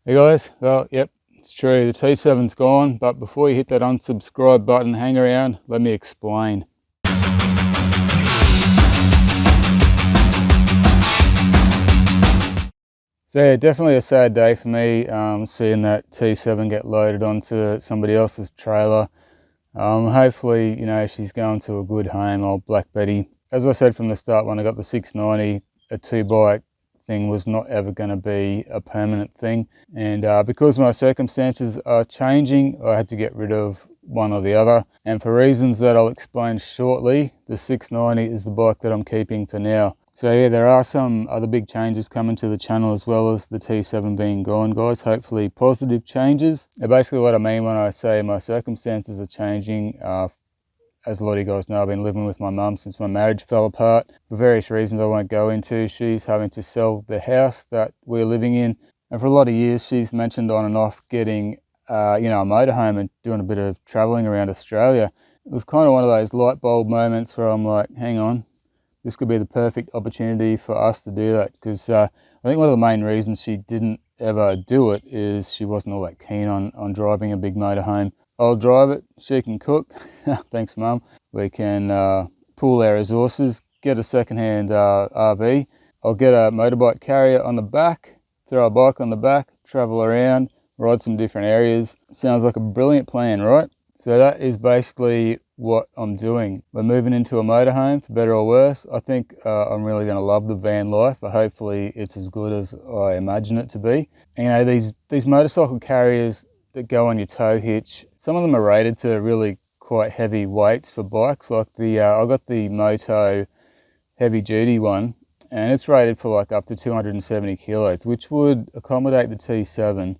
Hey guys, well, yep, it's true, the T7's gone, but before you hit that unsubscribe button, hang around, let me explain. So yeah, definitely a sad day for me, seeing that T7 get loaded onto somebody else's trailer. Hopefully, you know, she's going to a good home, old Black Betty. As I said from the start, when I got the 690, a two-bike thing was not ever going to be a permanent thing. And because my circumstances are changing, I had to get rid of one or the other. And for reasons that I'll explain shortly, the 690 is the bike that I'm keeping for now. So yeah, there are some other big changes coming to the channel as well as the T7 being gone, guys. Hopefully positive changes. And basically what I mean when I say my circumstances are changing, as a lot of you guys know, I've been living with my mum since my marriage fell apart. For various reasons I won't go into, she's having to sell the house that we're living in. And for a lot of years, she's mentioned on and off getting, you know, a motorhome and doing a bit of traveling around Australia. It was kind of one of those light bulb moments where I'm like, hang on, this could be the perfect opportunity for us to do that. Because I think one of the main reasons she didn't ever do it is she wasn't all that keen on driving a big motorhome. I'll drive it, she can cook, thanks mum. We can pool our resources, get a second-hand RV. I'll get a motorbike carrier on the back, throw a bike on the back, travel around, ride some different areas. Sounds like a brilliant plan, right? So that is basically what I'm doing. We're moving into a motorhome, for better or worse. I think I'm really going to love the van life, but hopefully it's as good as I imagine it to be. And, you know, these motorcycle carriers that go on your tow hitch, some of them are rated to really quite heavy weights for bikes. Like the I got the Moto heavy duty one, and it's rated for like up to 270 kilos, which would accommodate the T7.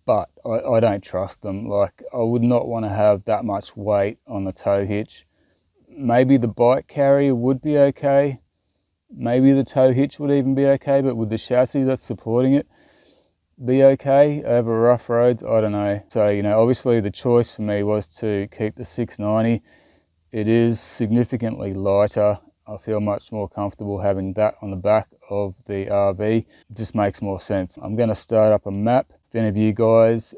But I don't trust them. Like, I would not want to have that much weight on the tow hitch. Maybe the bike carrier would be okay. Maybe the tow hitch would even be okay, but with the chassis that's supporting it, be okay over rough roads? I don't know. So, you know, obviously the choice for me was to keep the 690. It is significantly lighter. I feel much more comfortable having that on the back of the RV. It just makes more sense. I'm going to start up a map. If any of you guys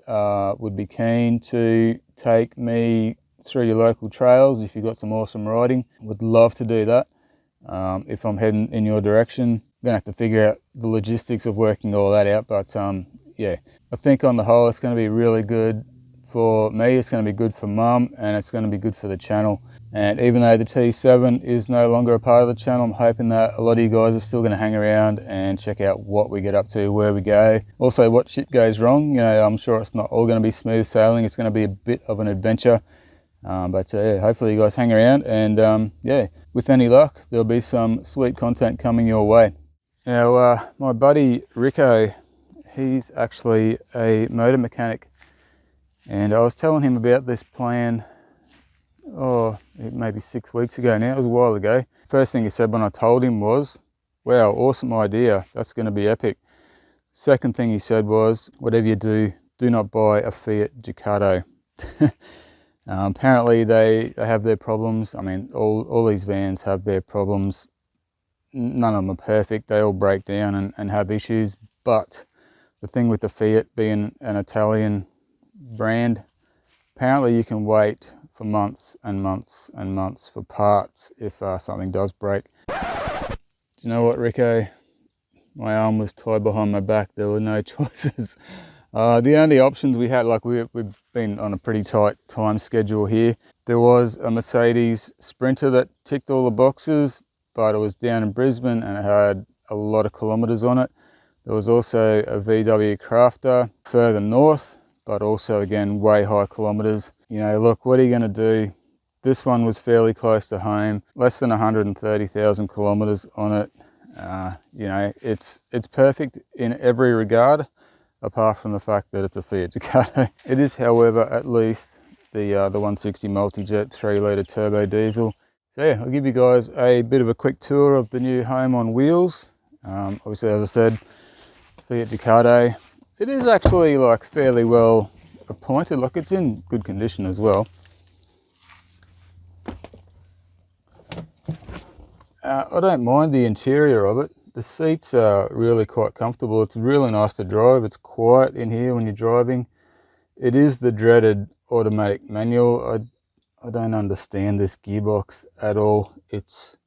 would be keen to take me through your local trails, if you've got some awesome riding, would love to do that. If I'm heading in your direction, I'm going to have to figure out the logistics of working all that out. But yeah, I think on the whole, it's going to be really good for me, it's going to be good for mum, and it's going to be good for the channel. And even though the T7 is no longer a part of the channel, I'm hoping that a lot of you guys are still going to hang around and check out what we get up to, where we go. Also, what shit goes wrong. You know, I'm sure it's not all going to be smooth sailing. It's going to be a bit of an adventure. But yeah, hopefully you guys hang around, and yeah, with any luck, there'll be some sweet content coming your way. Now, my buddy Rico, he's actually a motor mechanic, and I was telling him about this plan, maybe 6 weeks ago now. It was a while ago. First thing he said when I told him was, wow, awesome idea, that's going to be epic. Second thing he said was, whatever you do, do not buy a Fiat Ducato. Apparently they have their problems. I mean, all these vans have their problems. None of them are perfect. They all break down and have issues. But the thing with the Fiat being an Italian brand, apparently you can wait for months and months and months for parts if something does break. Do you know what, Rico? My arm was tied behind my back. There were no choices. The only options we had, like we've been on a pretty tight time schedule here. There was a Mercedes Sprinter that ticked all the boxes, but it was down in Brisbane and it had a lot of kilometers on it. There was also a VW Crafter further north, but also again, way high kilometers. You know, look, what are you gonna do? This one was fairly close to home, less than 130,000 kilometers on it. You know, it's perfect in every regard, apart from the fact that it's a Fiat Ducato. It is, however, at least the 160 multi-jet 3-litre turbo diesel. So yeah, I'll give you guys a bit of a quick tour of the new home on wheels. Obviously, as I said, Fiat Ducato. It is actually like fairly well appointed. Like, it's in good condition as well. I don't mind the interior of it. The seats are really quite comfortable. It's really nice to drive. It's quiet in here when you're driving. It is the dreaded automatic manual. I don't understand this gearbox at all. It's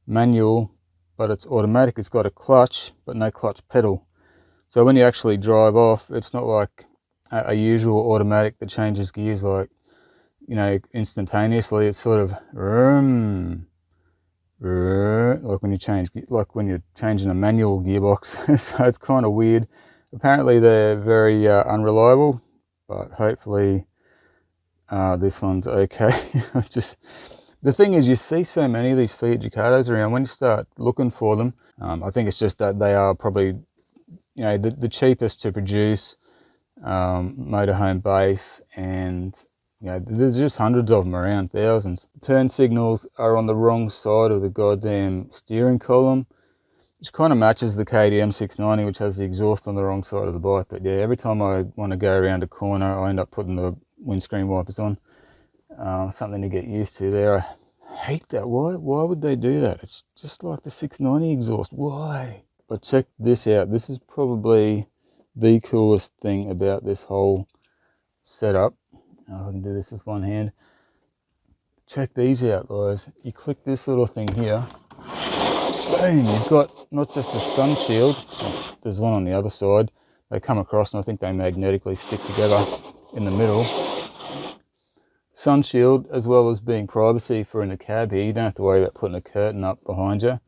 manual, but it's automatic. It's got a clutch, but no clutch pedal. So when you actually drive off, it's not like a usual automatic that changes gears like, you know, instantaneously. It's sort of like when you're changing a manual gearbox. So it's kind of weird. Apparently they're very unreliable, but hopefully this one's okay. Just the thing is, you see so many of these Fiat Ducatos around. When you start looking for them, I think it's just that they are probably, you know, the cheapest to produce, motorhome base, and you know, there's just hundreds of them around, thousands. Turn signals are on the wrong side of the goddamn steering column, which kind of matches the KTM 690, which has the exhaust on the wrong side of the bike. But yeah, every time I want to go around a corner, I end up putting the windscreen wipers on. Something to get used to there. I hate that. Why would they do that? It's just like the 690 exhaust. Why? But check this out. This is probably the coolest thing about this whole setup. I can do this with one hand. Check these out, guys. You click this little thing here. Boom, you've got not just a sun shield, there's one on the other side. They come across and I think they magnetically stick together in the middle. Sun shield, as well as being privacy for in the cab here. You don't have to worry about putting a curtain up behind you.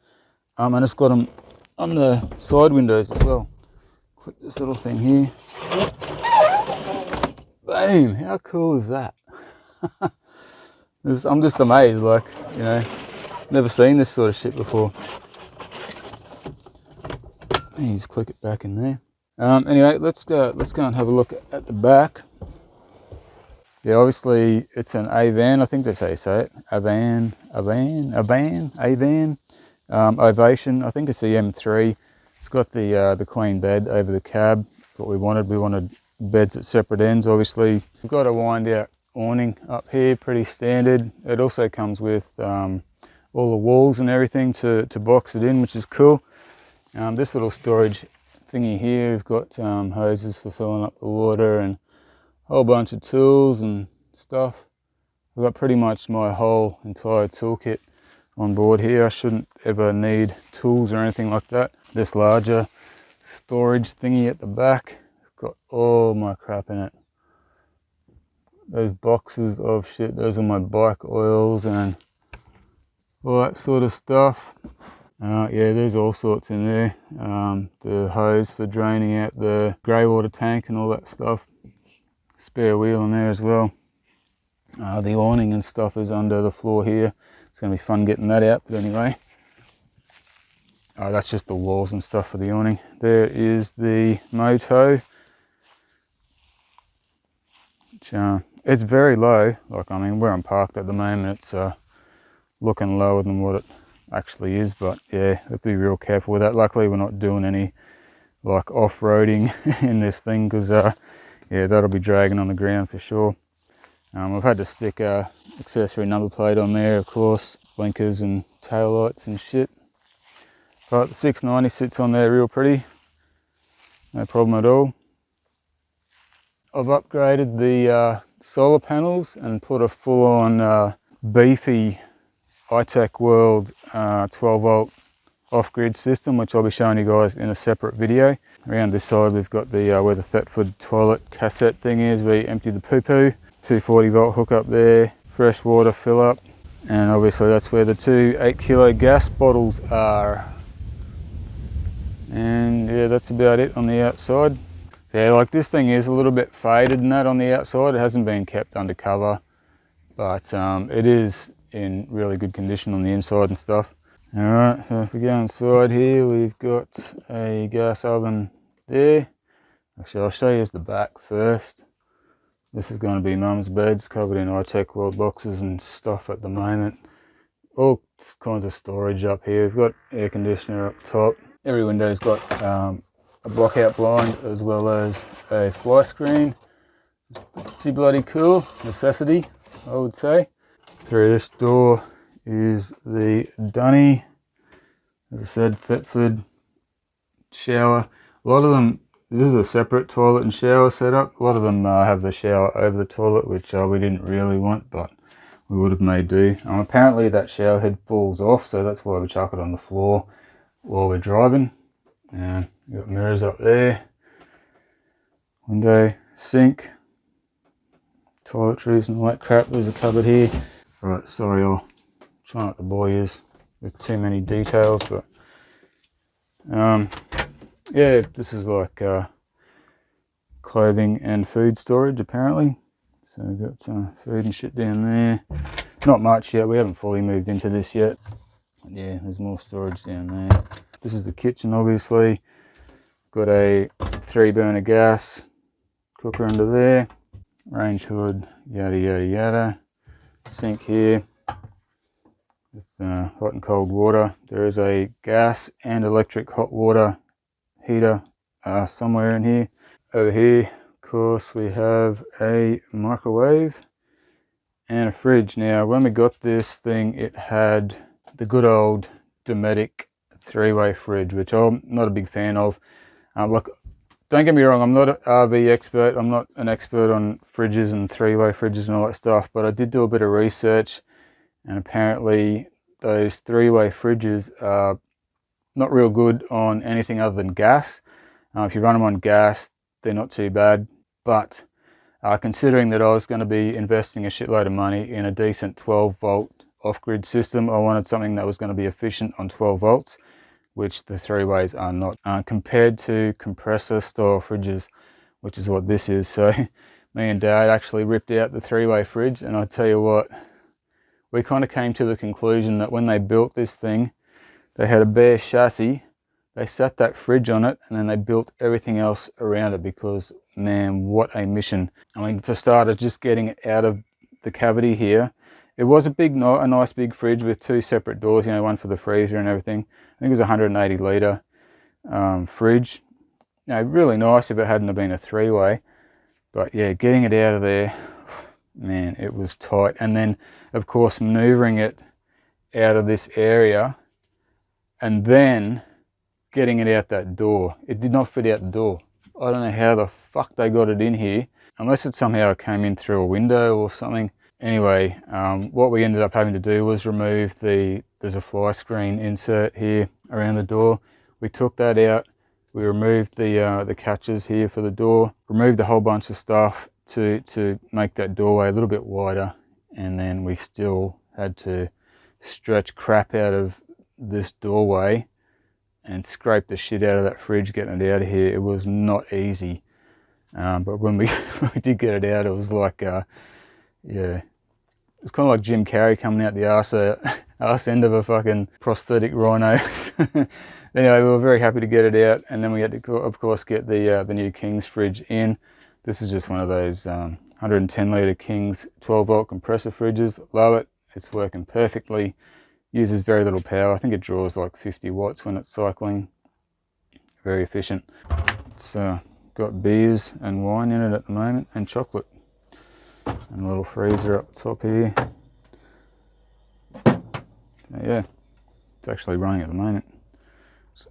And it's got them on the side windows as well. Click this little thing here. Boom, how cool is that? I'm just amazed, like, you know, never seen this sort of shit before. And you just click it back in there. Anyway, let's go and have a look at the back. Yeah, obviously it's an A-van, I think that's how you say it. A-van, Ovation, I think it's the M3. It's got the queen bed over the cab, what we wanted beds at separate ends, obviously. We've got a wind out awning up here, pretty standard. It also comes with all the walls and everything to box it in, which is cool. This little storage thingy here, we've got hoses for filling up the water and a whole bunch of tools and stuff. I've got pretty much my whole entire toolkit on board here. I shouldn't ever need tools or anything like that. This larger storage thingy at the back, it's got all my crap in it. Those boxes of shit, those are my bike oils and all that sort of stuff. Yeah, there's all sorts in there. The hose for draining out the grey water tank and all that stuff. Spare wheel in there as well. The awning and stuff is under the floor here. It's going to be fun getting that out, but anyway. That's just the walls and stuff for the awning. There is the moto. Which, it's very low. Like, I mean, where I'm parked at the moment, it's looking lower than what it actually is, but yeah, have to be real careful with that. Luckily we're not doing any like off-roading in this thing, because yeah, that'll be dragging on the ground for sure. I've had to stick a accessory number plate on there, of course, blinkers and tail lights and shit, but the 690 sits on there real pretty, no problem at all. I've upgraded the solar panels and put a full-on beefy iTech World 12 volt off-grid system, which I'll be showing you guys in a separate video. Around this side we've got the where the Thetford toilet cassette thing is, where you empty the poo-poo. 240 volt hook up there, fresh water fill up, and obviously that's where the two 8 kilo gas bottles are. And yeah, that's about it on the outside. Yeah, like this thing is a little bit faded and that on the outside. It hasn't been kept undercover, but it is in really good condition on the inside and stuff. Alright, so if we go inside here, we've got a gas oven there. Actually, I'll show you the back first. This is going to be Mum's beds, covered in iTech World boxes and stuff at the moment. All kinds of storage up here. We've got air conditioner up top. Every window's got a block-out blind as well as a fly screen. Pretty bloody cool, necessity, I would say. Through this door is the dunny. As I said, Thetford shower. A lot of them, this is a separate toilet and shower setup. A lot of them have the shower over the toilet, which we didn't really want, but we would have made do. Apparently that shower head falls off, so that's why we chuck it on the floor while we're driving. And we've got mirrors up there, window, sink, toiletries and all that crap. There's a cupboard here. Right, sorry, I'll try not to bore you with too many details, but yeah, this is like clothing and food storage apparently. So we've got some food and shit down there. Not much yet, we haven't fully moved into this yet. But yeah, there's more storage down there. This is the kitchen, obviously. Got a 3-burner gas cooker under there. Range hood, yada yada yada. Sink here with hot and cold water. There is a gas and electric hot water heater somewhere in here. Over here, of course, we have a microwave and a fridge. Now, when we got this thing, it had the good old Dometic 3-way fridge, which I'm not a big fan of. Look, don't get me wrong, I'm not an RV expert. I'm not an expert on fridges and 3-way fridges and all that stuff, but I did do a bit of research, and apparently those 3-way fridges are not real good on anything other than gas. If you run them on gas, they're not too bad, but considering that I was going to be investing a shitload of money in a decent 12-volt off-grid system, I wanted something that was going to be efficient on 12 volts, which the 3-ways are not, compared to compressor style fridges, which is what this is. So me and Dad actually ripped out the 3-way fridge, and I tell you what, we kind of came to the conclusion that when they built this thing, they had a bare chassis, they sat that fridge on it, and then they built everything else around it, because man, what a mission. I mean, for starters, just getting it out of the cavity here, it was a nice big fridge with 2 separate doors, you know, one for the freezer and everything. I think it was a 180 litre fridge. You know, really nice if it hadn't have been a 3-way. But yeah, getting it out of there, man, it was tight. And then, of course, maneuvering it out of this area and then getting it out that door. It did not fit out the door. I don't know how the fuck they got it in here, unless it somehow came in through a window or something. Anyway, what we ended up having to do was remove there's a fly screen insert here around the door. We took that out. We removed the catches here for the door, removed a whole bunch of stuff to make that doorway a little bit wider, and then we still had to stretch crap out of this doorway and scrape the shit out of that fridge getting it out of here. It was not easy, but when we did get it out, it was like yeah, it's kind of like Jim Carrey coming out the arse end of a fucking prosthetic rhino. Anyway, we were very happy to get it out, and then we had to, of course, get the new King's fridge in. This is just one of those 110 litre King's 12-volt compressor fridges. Love it. It's working perfectly. Uses very little power. I think it draws like 50 watts when it's cycling. Very efficient. It's got beers and wine in it at the moment, and chocolate. And a little freezer up top here. Yeah, it's actually running at the moment.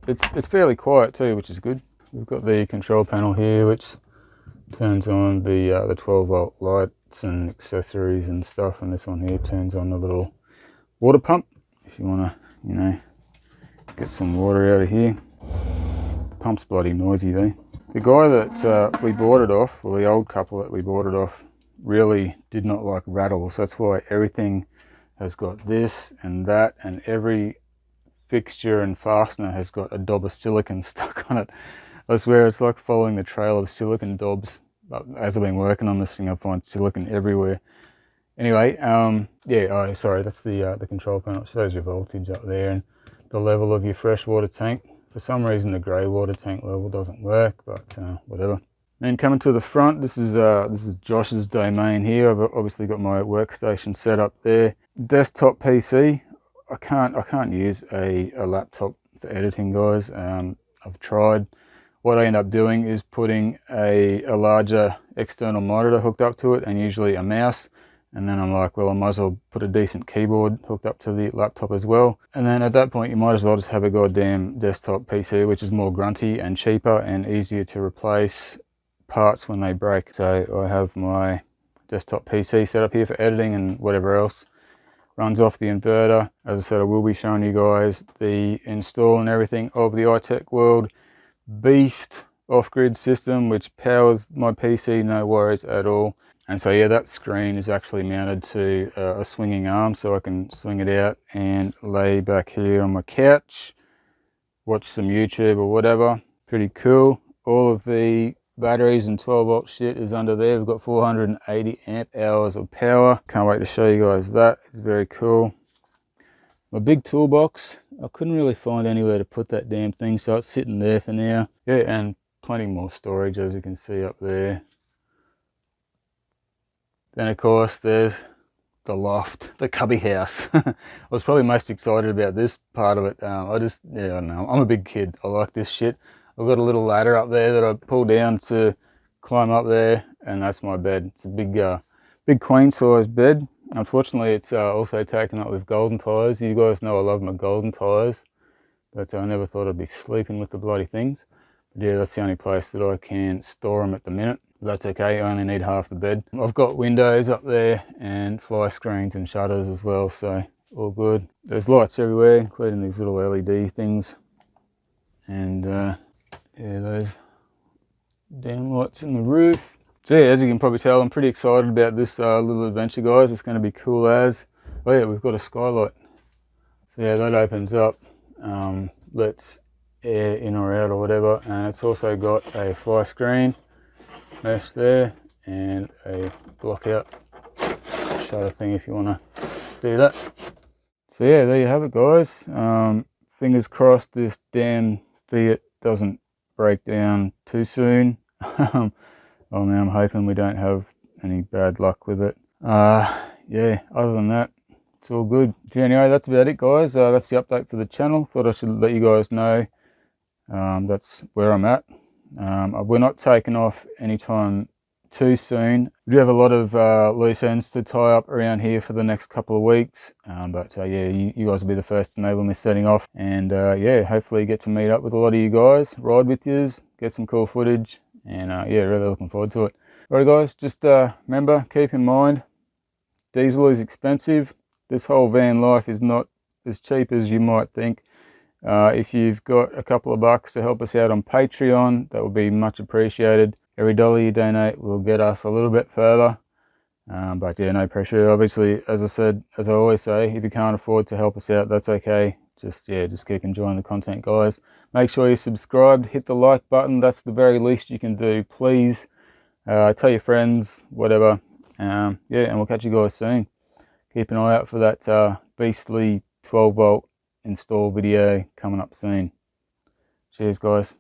It's fairly quiet too, which is good. We've got the control panel here, which turns on the 12-volt lights and accessories and stuff, and this one here turns on the little water pump if you want to, you know, get some water out of here. The pump's bloody noisy though. The guy that we bought it off, well, the old couple that we bought it off, really did not like rattles. That's why everything has got this and that, and every fixture and fastener has got a dob of silicon stuck on it. I swear it's like following the trail of silicon dobs. But as I've been working on this thing, I find silicon everywhere. Anyway, yeah, oh, sorry, that's the control panel. It shows your voltage up there and the level of your freshwater tank. For some reason, the grey water tank level doesn't work, but whatever. Then coming to the front, this is Josh's domain here. I've obviously got my workstation set up there. Desktop PC. I can't use a laptop for editing, guys. I've tried. What I end up doing is putting a larger external monitor hooked up to it, and usually a mouse. And then I'm like, well, I might as well put a decent keyboard hooked up to the laptop as well. And then at that point, you might as well just have a goddamn desktop PC, which is more grunty and cheaper and easier to replace parts when they break. So I have my desktop PC set up here for editing and whatever else. Runs off the inverter. As I said, I will be showing you guys the install and everything of the iTech World Beast off-grid system, which powers my PC, no worries at all. And so yeah, that screen is actually mounted to a swinging arm, so I can swing it out and lay back here on my couch, watch some YouTube or whatever. Pretty cool. All of the batteries and 12 volt shit is under there. We've got 480 amp hours of power. Can't wait to show you guys that. It's very cool. My big toolbox, I couldn't really find anywhere to put that damn thing, so it's sitting there for now. Yeah, and plenty more storage, as you can see up there. Then of course there's the loft, the cubby house. I was probably most excited about this part of it. Yeah, I don't know, I'm a big kid. I like this shit. I've got a little ladder up there that I pull down to climb up there, and that's my bed. It's a big queen size bed. Unfortunately, it's also taken up with golden tires. You guys know I love my golden tires, but I never thought I'd be sleeping with the bloody things. But yeah, that's the only place that I can store them at the minute. That's okay, I only need half the bed. I've got windows up there and fly screens and shutters as well, so all good. There's lights everywhere, including these little LED things. And yeah, those damn lights in the roof. So yeah, as you can probably tell, I'm pretty excited about this little adventure, guys. It's going to be cool as. Oh yeah, we've got a skylight. So yeah, that opens up, lets air in or out or whatever. And it's also got a fly screen mesh there and a block out shutter thing if you want to do that. So yeah, there you have it, guys. Fingers crossed this damn Fiat doesn't break down too soon. Oh man, I'm hoping we don't have any bad luck with it. Yeah, other than that, it's all good. So anyway, that's about it, guys. That's the update for the channel. Thought I should let you guys know that's where I'm at. We're not taking off anytime too soon. We do have a lot of loose ends to tie up around here for the next couple of weeks, but yeah, you guys will be the first to know when we're setting off. And yeah, hopefully get to meet up with a lot of you guys, ride with yous, get some cool footage, and yeah, really looking forward to it. Alright guys, just remember, keep in mind, diesel is expensive. This whole van life is not as cheap as you might think. If you've got a couple of bucks to help us out on Patreon, that would be much appreciated. Every dollar you donate will get us a little bit further. But yeah, no pressure. Obviously, as I said, as I always say, if you can't afford to help us out, that's okay. Just keep enjoying the content, guys. Make sure you're subscribed, hit the like button. That's the very least you can do. Please tell your friends, whatever. Yeah, and we'll catch you guys soon. Keep an eye out for that beastly 12 volt install video coming up soon. Cheers, guys.